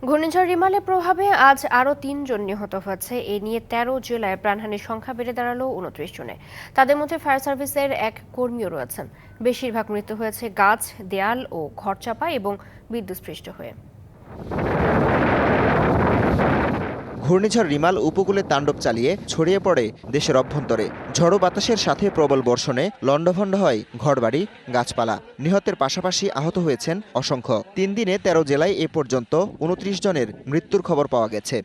ঘূর্ণিঝড় রিমালের প্রভাবে আজ আরও ৩ জন নিহত হয়েছে। এ নিয়ে ১৩ জেলায় প্রাণহানির সংখ্যা বেড়ে দাঁড়ালো ২৯ জনে। তাদের মধ্যে ফায়ার সার্ভিসের এক কর্মীও রয়েছেন। বেশিরভাগ মৃত্যু হয়েছে গাছ, দেয়াল ও ঘরচাপা এবং বিদ্যুৎস্পৃষ্ট হয়ে। ঘূর্ণিঝড় রিমাল উপকূলে তাণ্ডব চালিয়ে ছড়িয়ে পড়ে দেশের অভ্যন্তরে। ঝড়ো বাতাসের সাথে প্রবল বর্ষণে লণ্ডভণ্ড হয় ঘরবাড়ি, গাছপালা। নিহতের পাশাপাশি আহত হয়েছেন অসংখ্য। ৩ দিনে ১৩ জেলায় এ পর্যন্ত ২৯ জনের মৃত্যুর খবর পাওয়া গেছে।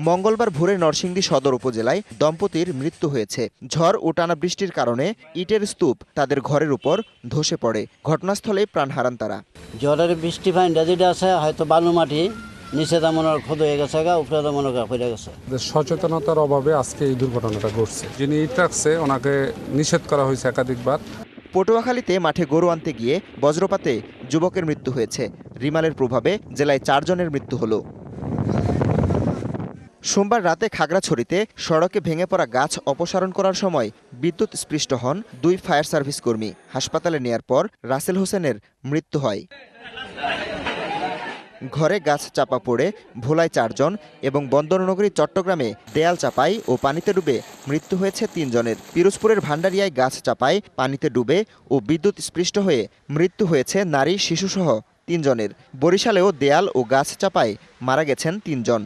মঙ্গলবার ভোরে নরসিংদী সদর উপজেলায় দম্পতির মৃত্যু হয়েছে। ঝড় ও টানা বৃষ্টির কারণে ইটের স্তূপ তাদের ঘরের উপর ধসে পড়ে। ঘটনাস্থলে প্রাণ হারান তারা। ঝড়ের বৃষ্টি ফাইনটা যেটা আছে হয়তো বালু মাটি নিচে তেমন খোদ হয়ে গেছে, উপরে তেমন পড়ে গেছে। সচেতনতার অভাবে আজকে এই দুর্ঘটনাটা ঘটছে। যিনি ইট রাখছে ওনাকে নিষেধ করা হয়েছে একাধিকবার। পটুয়াখালীতে মাঠে গরু আনতে গিয়ে বজ্রপাতে যুবকের মৃত্যু হয়েছে। রিমালের প্রভাবে জেলায় ৪ জনের মৃত্যু হলো। সোমবার রাতে খাগড়াছড়িতে সড়কে ভেঙে পড়া গাছ অপসারণ করার সময় বিদ্যুৎ স্পৃষ্ট হন 2 ফায়ার সার্ভিস কর্মী। হাসপাতালে নেয়ার পর রাসেল হোসেনের মৃত্যু হয়। ঘরে গাছ চাপা পড়ে ভোলায় 4 জন এবং বন্দরনগরী চট্টগ্রামে দেয়াল চাপায় ও পানিতে ডুবে মৃত্যু হয়েছে 3 জনের। পিরোজপুরের ভান্ডারিয়ায় গাছ চাপায়, পানিতে ডুবে ও বিদ্যুৎ স্পৃষ্ট হয়ে মৃত্যু হয়েছে নারী, শিশুসহ 3 জনের। বরিশালেও দেয়াল ও গাছ চাপায় মারা গেছেন 3 জন।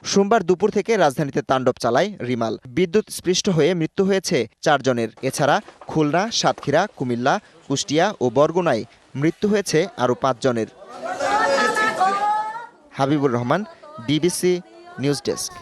সোমবার দুপুর থেকে রাজধানীতে তাণ্ডব চালায় রিমাল। বিদ্যুৎ স্পৃষ্ট হয়ে মৃত্যু হয়েছে 4 জনের। এছাড়া খুলনা, সাতক্ষীরা, কুমিল্লা, কুষ্টিয়া ও বরগুনায় মৃত্যু হয়েছে আরও 5 জনের। Habibur Rahman, BBC news desk.